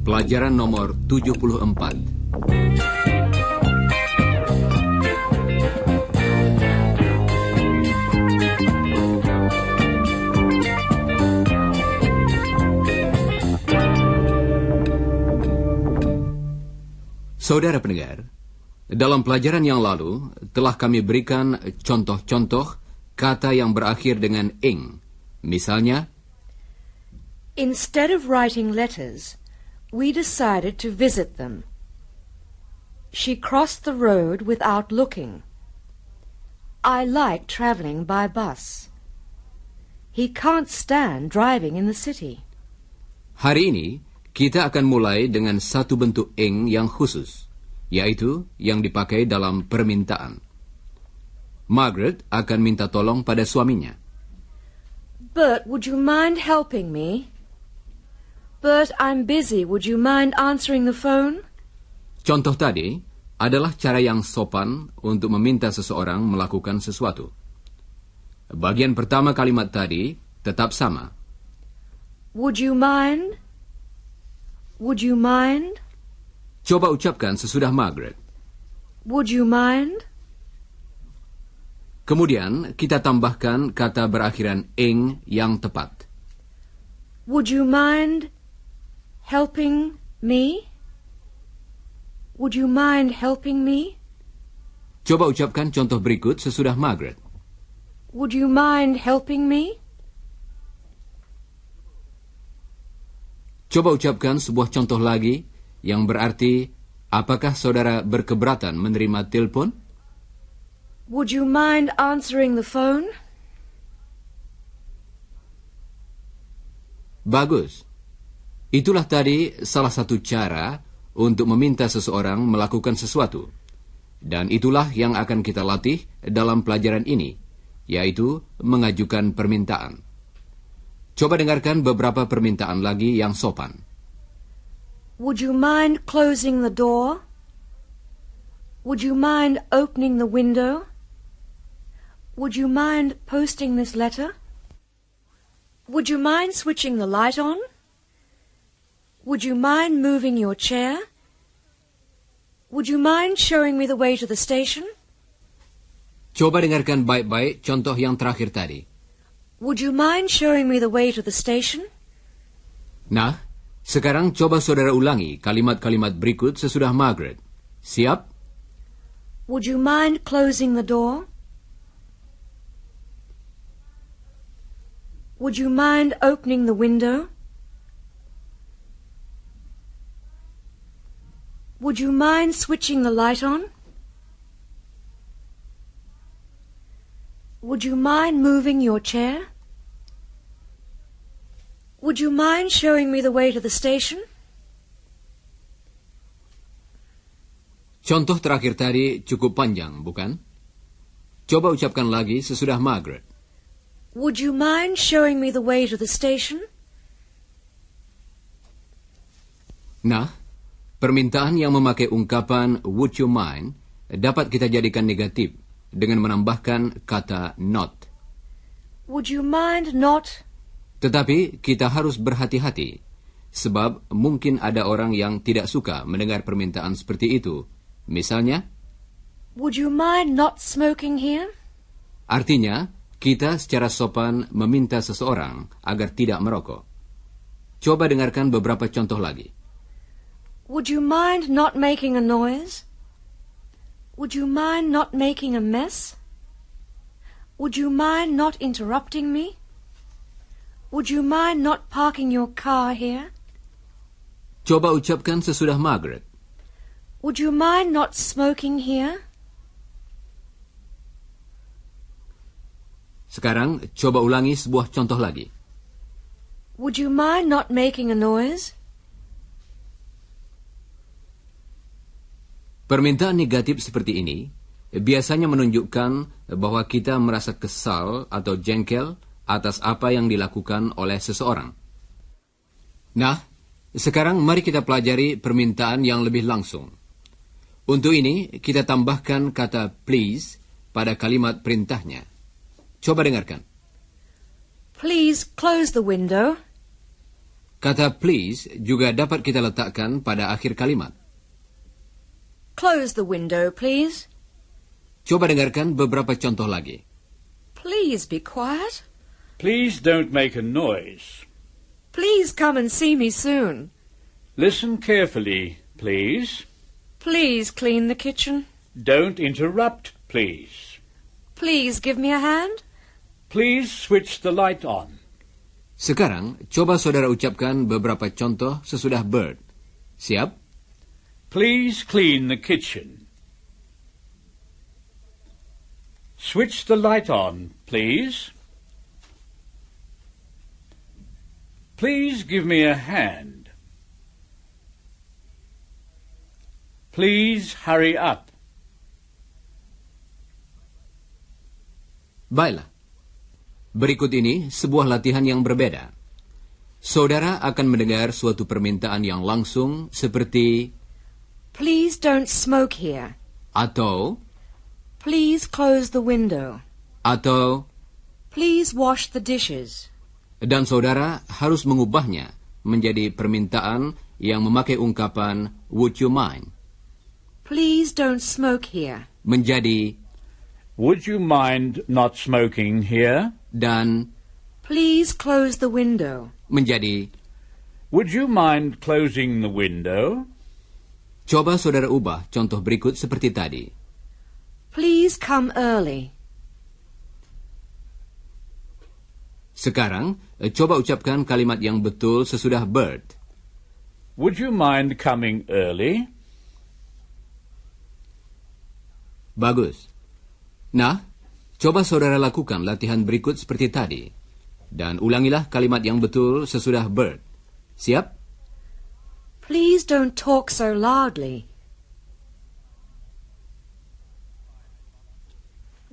Pelajaran nomor 74. Saudara pendengar, dalam pelajaran yang lalu telah kami berikan contoh-contoh kata yang berakhir dengan ing. Misalnya, instead of writing letters, we decided to visit them. She crossed the road without looking. I like traveling by bus. He can't stand driving in the city. Hari ini kita akan mulai dengan satu bentuk ing yang khusus, yaitu yang dipakai dalam permintaan. Margaret akan minta tolong pada suaminya. Bert, would you mind helping me? Bert, I'm busy. Would you mind answering the phone? Contoh tadi adalah cara yang sopan untuk meminta seseorang melakukan sesuatu. Bagian pertama kalimat tadi tetap sama. Would you mind? Would you mind? Coba ucapkan sesudah Margaret. Would you mind? Kemudian kita tambahkan kata berakhiran ing yang tepat. Would you mind helping me? Would you mind helping me? Coba ucapkan contoh berikut sesudah Margaret. Would you mind helping me? Coba ucapkan sebuah contoh lagi yang berarti, apakah saudara berkeberatan menerima telepon? Would you mind answering the phone? Bagus. Itulah tadi salah satu cara untuk meminta seseorang melakukan sesuatu. Dan itulah yang akan kita latih dalam pelajaran ini, yaitu mengajukan permintaan. Coba dengarkan beberapa permintaan lagi yang sopan. Would you mind closing the door? Would you mind opening the window? Would you mind posting this letter? Would you mind switching the light on? Would you mind moving your chair? Would you mind showing me the way to the station? Coba dengarkan baik-baik contoh yang terakhir tadi. Would you mind showing me the way to the station? Nah, sekarang coba saudara ulangi kalimat-kalimat berikut sesudah Margaret. Siap? Would you mind closing the door? Would you mind opening the window? Would you mind switching the light on? Would you mind moving your chair? Would you mind showing me the way to the station? Contoh terakhir tadi cukup panjang, bukan? Coba ucapkan lagi sesudah Margaret. Would you mind showing me the way to the station? Nah, permintaan yang memakai ungkapan would you mind dapat kita jadikan negatif dengan menambahkan kata not. Would you mind not? Tetapi kita harus berhati-hati, sebab mungkin ada orang yang tidak suka mendengar permintaan seperti itu. Misalnya, would you mind not smoking here? Artinya, kita secara sopan meminta seseorang agar tidak merokok. Coba dengarkan beberapa contoh lagi. Would you mind not making a noise? Would you mind not making a mess? Would you mind not interrupting me? Would you mind not parking your car here? Coba ucapkan sesudah Margaret. Would you mind not smoking here? Sekarang coba ulangi sebuah contoh lagi. Would you mind not making a noise? Permintaan negatif seperti ini biasanya menunjukkan bahwa kita merasa kesal atau jengkel atas apa yang dilakukan oleh seseorang. Nah, sekarang mari kita pelajari permintaan yang lebih langsung. Untuk ini, kita tambahkan kata please pada kalimat perintahnya. Coba dengarkan. Please close the window. Kata please juga dapat kita letakkan pada akhir kalimat. Close the window, please. Coba dengarkan beberapa contoh lagi. Please be quiet. Please don't make a noise. Please come and see me soon. Listen carefully, please. Please clean the kitchen. Don't interrupt, please. Please give me a hand. Please switch the light on. Sekarang, coba saudara ucapkan beberapa contoh sesudah bird. Siap? Please clean the kitchen. Switch the light on, please. Please give me a hand. Please hurry up. Baiklah. Berikut ini sebuah latihan yang berbeda. Saudara akan mendengar suatu permintaan yang langsung seperti Please don't smoke here. atau Please close the window. atau Please wash the dishes. dan saudara harus mengubahnya menjadi permintaan yang memakai ungkapan would you mind Please don't smoke here. menjadi Would you mind not smoking here? dan Please close the window. menjadi. Would you mind closing the window? Coba saudara ubah contoh berikut seperti tadi. Please come early. Sekarang, coba ucapkan kalimat yang betul sesudah bird. Would you mind coming early? Bagus. Nah, coba saudara lakukan latihan berikut seperti tadi. Dan ulangilah kalimat yang betul sesudah bird. Siap? Please don't talk so loudly.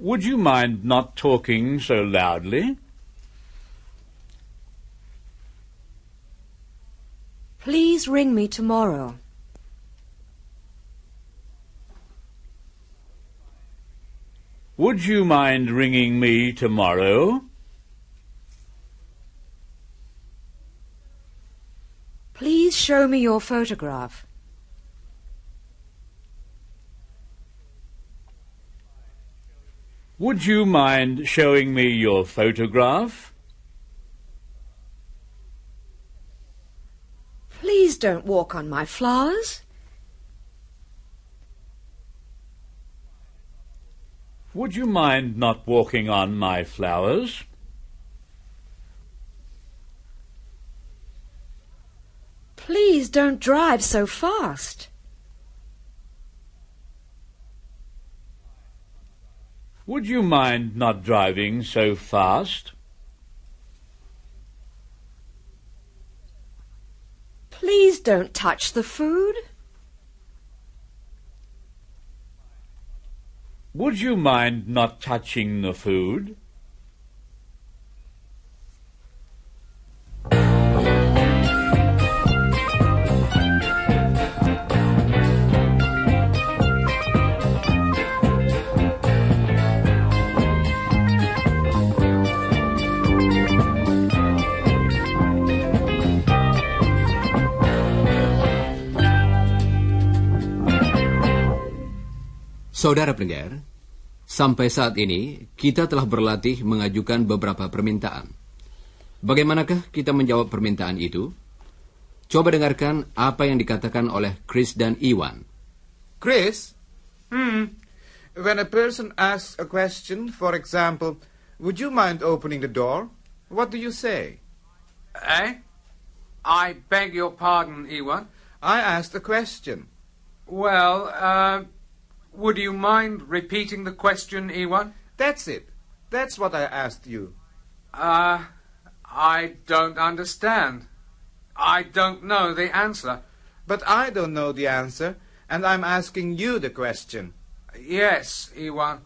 Would you mind not talking so loudly? Please ring me tomorrow. Would you mind ringing me tomorrow? Please show me your photograph. Would you mind showing me your photograph? Please don't walk on my flowers. Would you mind not walking on my flowers? Please don't drive so fast. Would you mind not driving so fast? Please don't touch the food. Would you mind not touching the food? Saudara pendengar, sampai saat ini kita telah berlatih mengajukan beberapa permintaan. Bagaimanakah kita menjawab permintaan itu? Coba dengarkan apa yang dikatakan oleh Chris dan Iwan. Chris? When a person asks a question, for example, would you mind opening the door? What do you say? Eh? I beg your pardon, Iwan. I asked a question. Well, would you mind repeating the question, Iwan? That's it. That's what I asked you. I don't understand. I don't know the answer. But I don't know the answer, and I'm asking you the question. Yes, Iwan.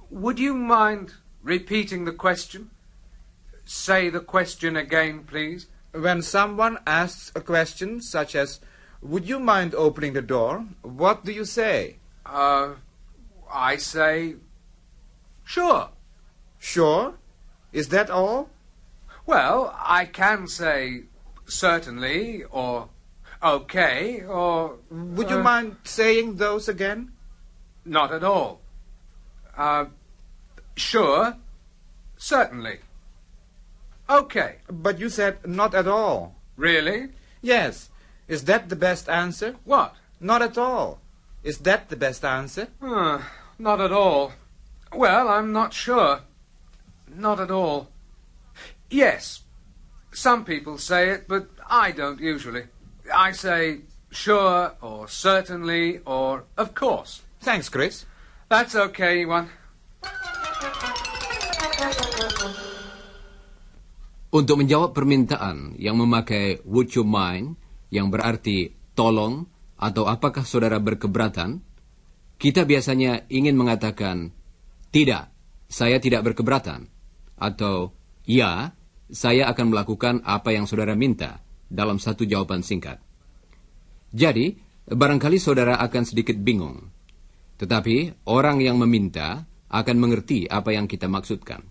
Would you mind repeating the question? Say the question again, please. When someone asks a question such as, would you mind opening the door? What do you say? I say, Sure. Sure? Is that all? Well, I can say certainly, or okay, or... Would you mind saying those again? Not at all. Sure, certainly. Okay. But you said not at all. Really? Yes. Is that the best answer? What? Not at all. Is that the best answer? Not at all. Well, I'm not sure. Not at all. Yes. Some people say it, but I don't usually. I say sure, or certainly, or of course. Thanks, Chris. That's okay, Iwan. Untuk menjawab permintaan yang memakai would you mind, yang berarti tolong atau apakah saudara berkeberatan, kita biasanya ingin mengatakan tidak, saya tidak berkeberatan, atau ya, saya akan melakukan apa yang saudara minta dalam satu jawaban singkat. Jadi, barangkali saudara akan sedikit bingung, tetapi orang yang meminta akan mengerti apa yang kita maksudkan.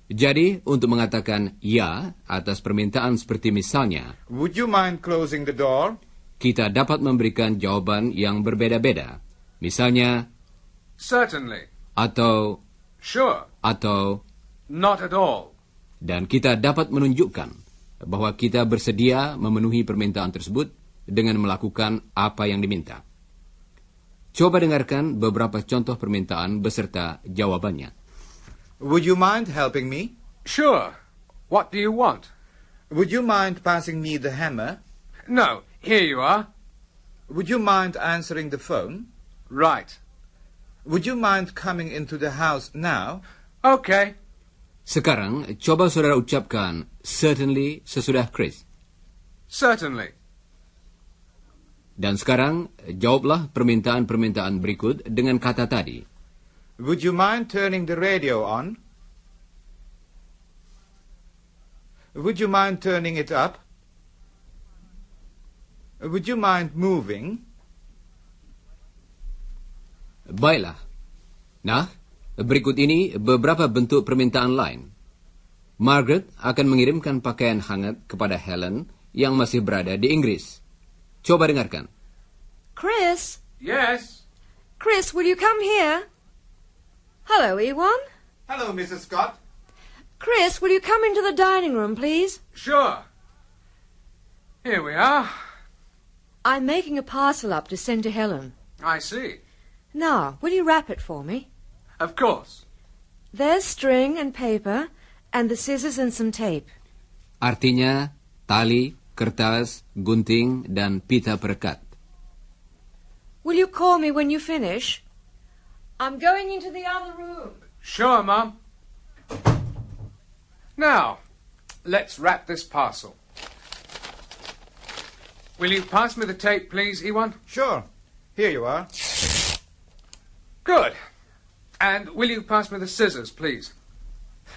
Jadi, untuk mengatakan ya atas permintaan seperti misalnya, Would you mind closing the door? kita dapat memberikan jawaban yang berbeda-beda. Misalnya, Certainly. atau, Sure. atau, Not at all. dan kita dapat menunjukkan bahwa kita bersedia memenuhi permintaan tersebut dengan melakukan apa yang diminta. Coba dengarkan beberapa contoh permintaan beserta jawabannya. Would you mind helping me? Sure. What do you want? Would you mind passing me the hammer? No. Here you are. Would you mind answering the phone? Right. Would you mind coming into the house now? Okay. Sekarang, coba saudara ucapkan certainly sesudah Chris. Certainly. Dan sekarang, jawablah permintaan-permintaan berikut dengan kata tadi. Would you mind turning the radio on? Would you mind turning it up? Would you mind moving? Baiklah. Nah, berikut ini beberapa bentuk permintaan lain. Margaret akan mengirimkan pakaian hangat kepada Helen yang masih berada di Inggris. Coba dengarkan. Chris? Yes. Chris, will you come here? Hello, Ewan. Hello, Mrs. Scott. Chris, will you come into the dining room, please? Sure. Here we are. I'm making a parcel up to send to Helen. I see. Now, will you wrap it for me? Of course. There's string and paper and the scissors and some tape. Artinya, tali, kertas, gunting, dan pita perekat. Will you call me when you finish? I'm going into the other room. Sure, Mum. Now, let's wrap this parcel. Will you pass me the tape, please, Ewan? Sure. Here you are. Good. And will you pass me the scissors, please?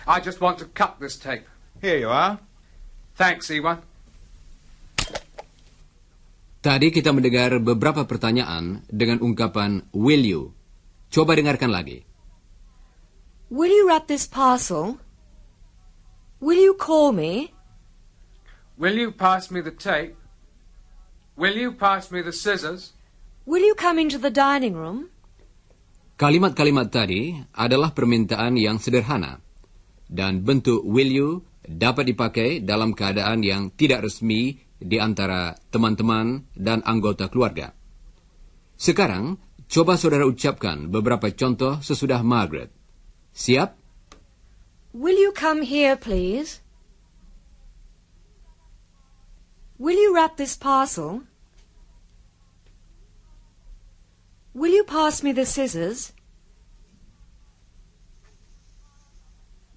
I just want to cut this tape. Here you are. Thanks, Ewan. Tadi kita mendengar beberapa pertanyaan dengan ungkapan will you. Coba dengarkan lagi. Will you wrap this parcel? Will you call me? Will you pass me the tape? Will you pass me the scissors? Will you come into the dining room? Kalimat-kalimat tadi adalah permintaan yang sederhana, dan bentuk will you dapat dipakai dalam keadaan yang tidak resmi di antara teman-teman dan anggota keluarga. Sekarang, coba saudara ucapkan beberapa contoh sesudah Margaret. Siap? Will you come here, please? Will you wrap this parcel? Will you pass me the scissors?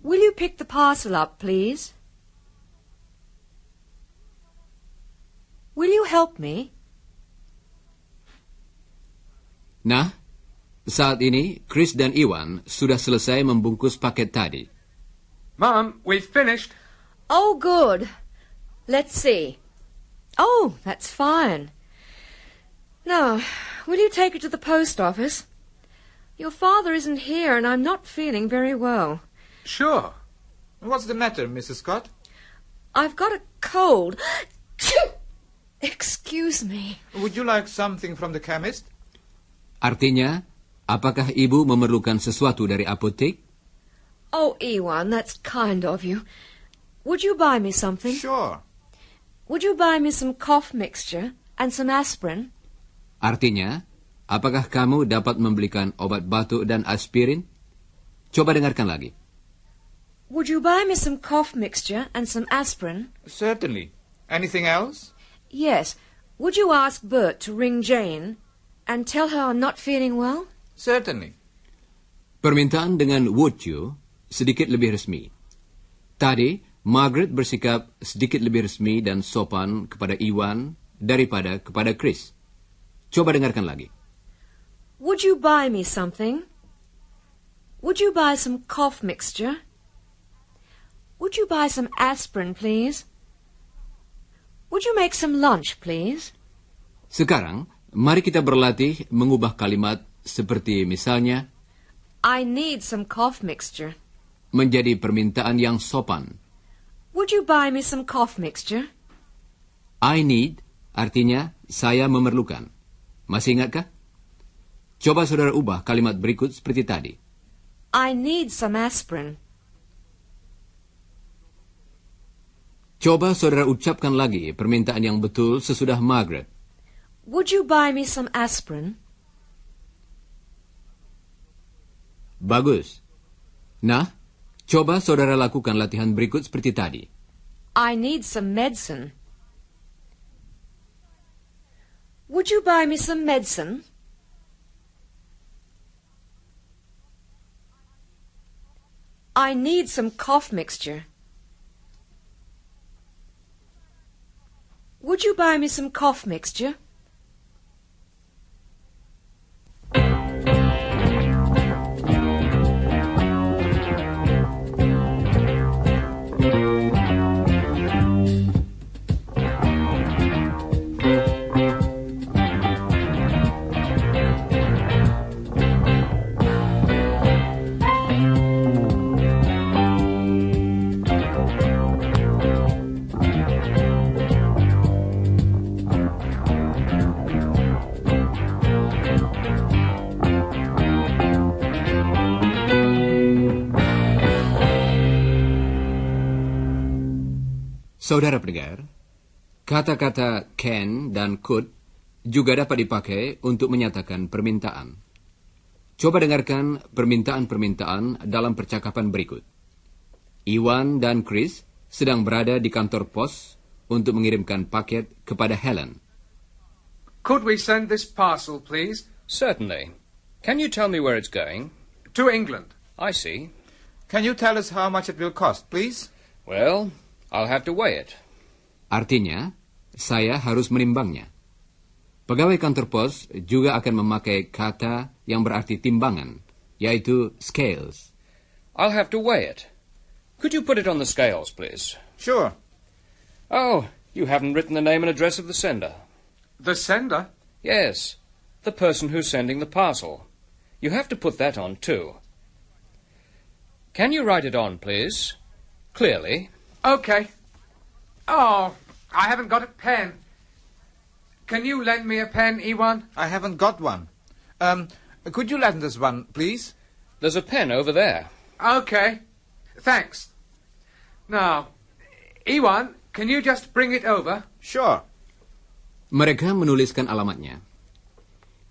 Will you pick the parcel up, please? Will you help me? Nah, saat ini Chris dan Iwan sudah selesai membungkus paket tadi. Mum, we've finished. Oh, good. Let's see. Oh, that's fine. Now, will you take it to the post office? Your father isn't here and I'm not feeling very well. Sure. What's the matter, Mrs. Scott? I've got a cold. Excuse me. Would you like something from the chemist? Artinya, apakah ibu memerlukan sesuatu dari apotek? Oh, Iwan, that's kind of you. Would you buy me something? Sure. Would you buy me some cough mixture and some aspirin? Artinya, apakah kamu dapat membelikan obat batuk dan aspirin? Coba dengarkan lagi. Would you buy me some cough mixture and some aspirin? Certainly. Anything else? Yes. Would you ask Bert to ring Jane and tell her I'm not feeling well? Certainly. Permintaan dengan would you sedikit lebih resmi. Tadi, Margaret bersikap sedikit lebih resmi dan sopan kepada Iwan daripada kepada Chris. Coba dengarkan lagi. Would you buy me something? Would you buy some cough mixture? Would you buy some aspirin, please? Would you make some lunch, please? Sekarang, mari kita berlatih mengubah kalimat seperti misalnya, I need some cough mixture. menjadi permintaan yang sopan. Would you buy me some cough mixture? I need artinya saya memerlukan. Masih ingatkah? Coba saudara ubah kalimat berikut seperti tadi. I need some aspirin. Coba saudara ucapkan lagi permintaan yang betul sesudah Margaret. Would you buy me some aspirin? Bagus. Nah, coba saudara lakukan latihan berikut seperti tadi. I need some medicine. Would you buy me some medicine? I need some cough mixture. Would you buy me some cough mixture? Saudara pendengar, kata-kata can dan could juga dapat dipakai untuk menyatakan permintaan. Coba dengarkan permintaan-permintaan dalam percakapan berikut. Iwan dan Chris sedang berada di kantor pos untuk mengirimkan paket kepada Helen. Could we send this parcel, please? Certainly. Can you tell me where it's going? To England. I see. Can you tell us how much it will cost, please? Well, I'll have to weigh it. Artinya, saya harus menimbangnya. Pegawai kantor pos juga akan memakai kata yang berarti timbangan, yaitu scales. I'll have to weigh it. Could you put it on the scales, please? Sure. Oh, you haven't written the name and address of the sender. The sender? Yes, the person who's sending the parcel. You have to put that on, too. Can you write it on, please? Clearly. Okay. Oh, I haven't got a pen. Can you lend me a pen, Iwan? I haven't got one. Could you lend us one, please? There's a pen over there. Okay. Thanks. Now, Iwan, can you just bring it over? Sure. Mereka menuliskan alamatnya.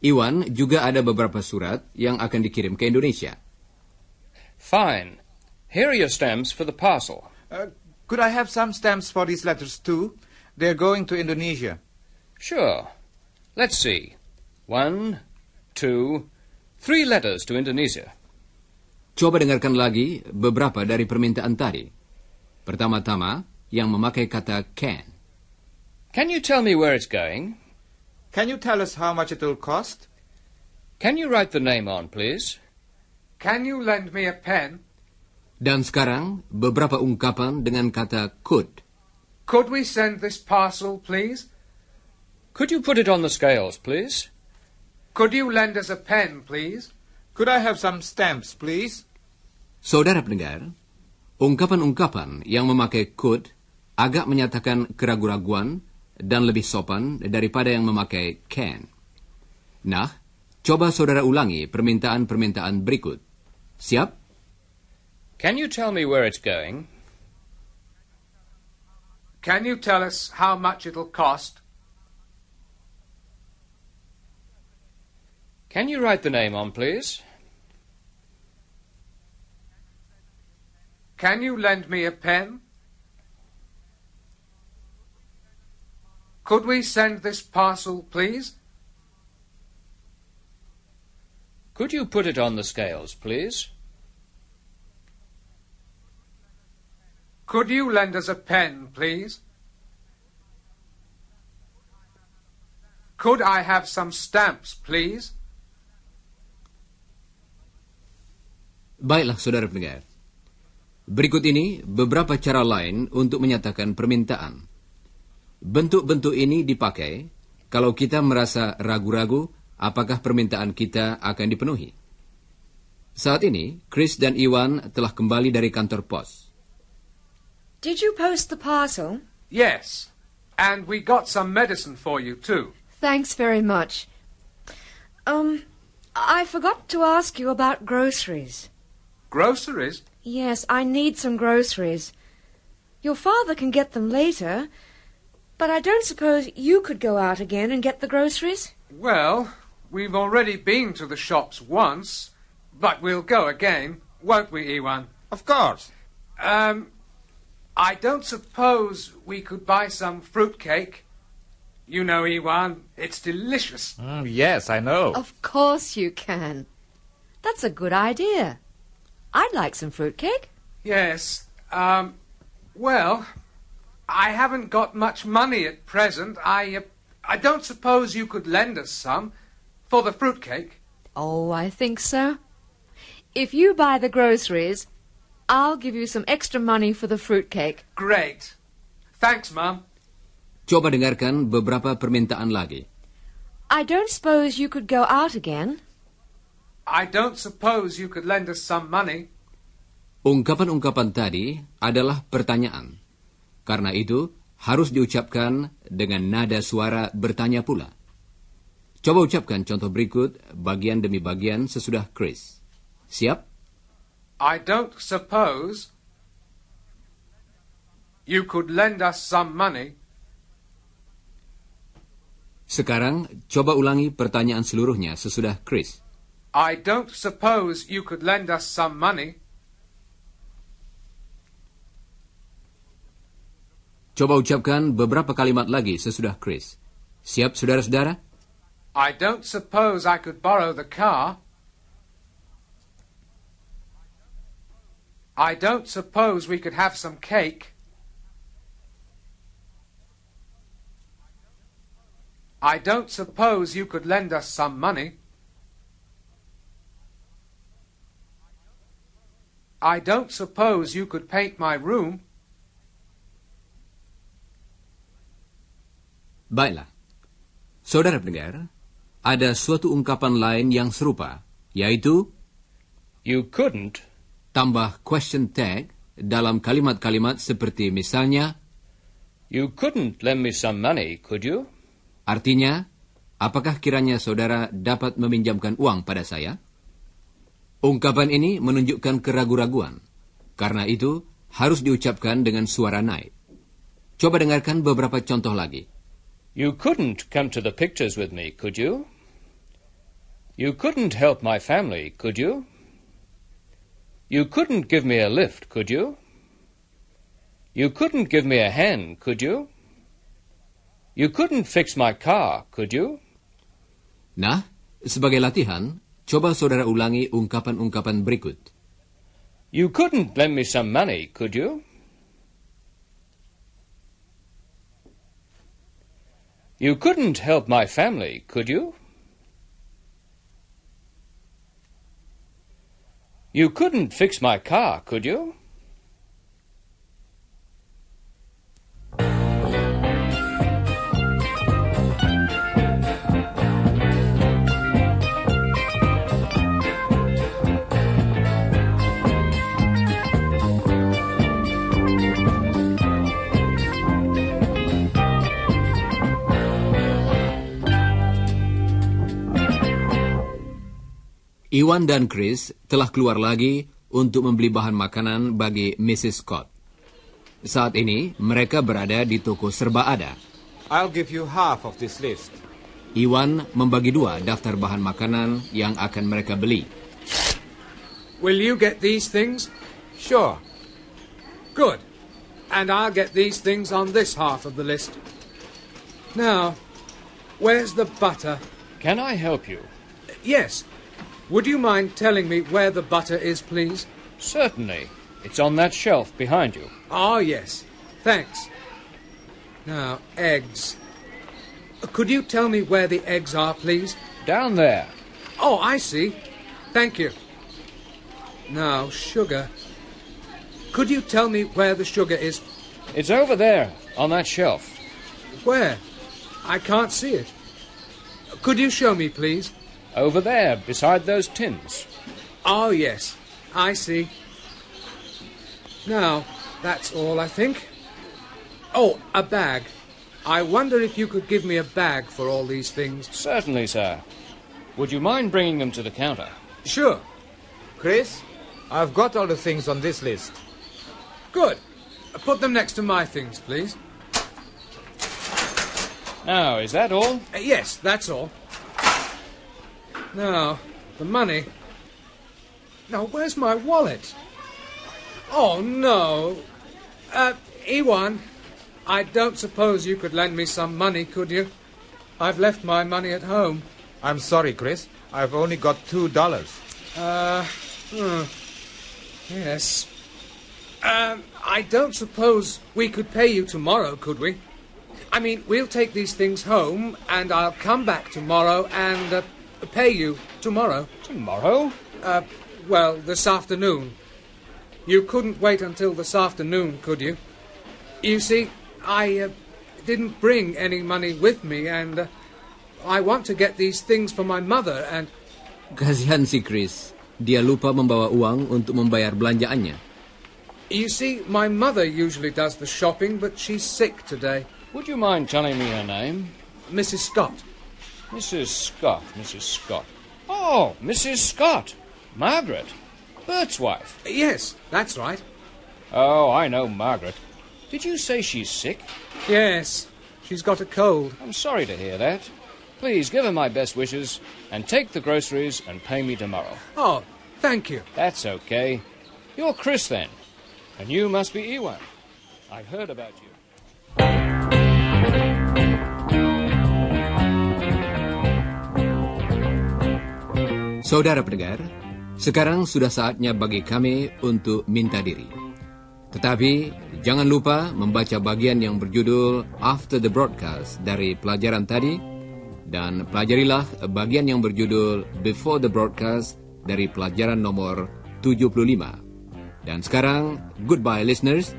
Iwan juga ada beberapa surat yang akan dikirim ke Indonesia. Fine. Here are your stamps for the parcel. Could I have some stamps for these letters, too? They're going to Indonesia. Sure. Let's see. 1, 2, 3 letters to Indonesia. Coba dengarkan lagi beberapa dari permintaan tadi. Pertama-tama, yang memakai kata can. Can you tell me where it's going? Can you tell us how much it will cost? Can you write the name on, please? Can you lend me a pen? Dan sekarang, beberapa ungkapan dengan kata could. Could we send this parcel, please? Could you put it on the scales, please? Could you lend us a pen, please? Could I have some stamps, please? Saudara pendengar, ungkapan-ungkapan yang memakai could agak menyatakan keraguan-raguan dan lebih sopan daripada yang memakai can. Nah, coba saudara ulangi permintaan-permintaan berikut. Siap? Can you tell me where it's going? Can you tell us how much it'll cost? Can you write the name on, please? Can you lend me a pen? Could we send this parcel, please? Could you put it on the scales, please? Could you lend us a pen, please? Could I have some stamps, please? Baiklah, saudara pendengar. Berikut ini beberapa cara lain untuk menyatakan permintaan. Bentuk-bentuk ini dipakai kalau kita merasa ragu-ragu apakah permintaan kita akan dipenuhi. Saat ini, Chris dan Iwan telah kembali dari kantor pos. Did you post the parcel? Yes, and we got some medicine for you, too. Thanks very much. I forgot to ask you about groceries. Groceries? Yes, I need some groceries. Your father can get them later, but I don't suppose you could go out again and get the groceries? Well, we've already been to the shops once, but we'll go again, won't we, Iwan? Of course. I don't suppose we could buy some fruitcake. You know, Iwan, it's delicious. Yes, I know. Of course you can. That's a good idea. I'd like some fruitcake. Yes, well, I haven't got much money at present. I don't suppose you could lend us some for the fruitcake. Oh, I think so. If you buy the groceries, I'll give you some extra money for the fruitcake. Great. Thanks, Mum. Coba dengarkan beberapa permintaan lagi. I don't suppose you could go out again. I don't suppose you could lend us some money. Ungkapan-ungkapan tadi adalah pertanyaan. Karena itu, harus diucapkan dengan nada suara bertanya pula. Coba ucapkan contoh berikut bagian demi bagian sesudah Chris. Siap? I don't suppose you could lend us some money. Sekarang, coba ulangi pertanyaan seluruhnya sesudah Chris. I don't suppose you could lend us some money. Coba ucapkan beberapa kalimat lagi sesudah Chris. Siap, saudara-saudara? I don't suppose I could borrow the car. I don't suppose we could have some cake. I don't suppose you could lend us some money. I don't suppose you could paint my room. Baiklah. Saudara pendengar, ada suatu ungkapan lain yang serupa, yaitu You couldn't. tambah question tag dalam kalimat-kalimat seperti misalnya, You couldn't lend me some money, could you? artinya, apakah kiranya saudara dapat meminjamkan uang pada saya? Ungkapan ini menunjukkan keraguan-raguan. Karena itu, harus diucapkan dengan suara naik. Coba dengarkan beberapa contoh lagi. You couldn't come to the pictures with me, could you? You couldn't help my family, could you? You couldn't give me a lift, could you? You couldn't give me a hand, could you? You couldn't fix my car, could you? Nah, sebagai latihan, coba saudara ulangi ungkapan-ungkapan berikut. You couldn't lend me some money, could you? You couldn't help my family, could you? You couldn't fix my car, could you? Iwan dan Chris telah keluar lagi untuk membeli bahan makanan bagi Mrs. Scott. Saat ini, mereka berada di toko serba ada. I'll give you half of this list. Iwan membagi 2 daftar bahan makanan yang akan mereka beli. Will you get these things? Sure. Good. And I'll get these things on this half of the list. Now, where's the butter? Can I help you? Yes. Would you mind telling me where the butter is, please? Certainly. It's on that shelf behind you. Ah, yes. Thanks. Now, eggs. Could you tell me where the eggs are, please? Down there. Oh, I see. Thank you. Now, sugar. Could you tell me where the sugar is? It's over there, on that shelf. Where? I can't see it. Could you show me, please? Over there, beside those tins. Oh, yes. I see. Now, that's all, I think. Oh, a bag. I wonder if you could give me a bag for all these things. Certainly, sir. Would you mind bringing them to the counter? Sure. Chris, I've got all the things on this list. Good. Put them next to my things, please. Now, is that all? Yes, that's all. Now, the money. Now, where's my wallet? Oh, no. Iwan, I don't suppose you could lend me some money, could you? I've left my money at home. I'm sorry, Chris. I've only got $2. Yes. I don't suppose we could pay you tomorrow, could we? I mean, we'll take these things home, and I'll come back tomorrow and pay you tomorrow. Tomorrow? Well, this afternoon. You couldn't wait until this afternoon, could you? You see, I didn't bring any money with me, and I want to get these things for my mother, and... Kasihan si Chris. Dia lupa membawa uang untuk membayar belanjaannya. You see, my mother usually does the shopping, but she's sick today. Would you mind telling me her name? Mrs. Scott. Mrs. Scott, Mrs. Scott. Oh, Mrs. Scott. Margaret. Bert's wife. Yes, that's right. Oh, I know Margaret. Did you say she's sick? Yes, she's got a cold. I'm sorry to hear that. Please give her my best wishes and take the groceries and pay me tomorrow. Oh, thank you. That's okay. You're Chris then. And you must be Iwan. I've heard about you. Saudara pendengar, sekarang sudah saatnya bagi kami untuk minta diri. Tetapi jangan lupa membaca bagian yang berjudul After the Broadcast dari pelajaran tadi, dan pelajarilah bagian yang berjudul Before the Broadcast dari pelajaran nomor 75. Dan sekarang, goodbye listeners.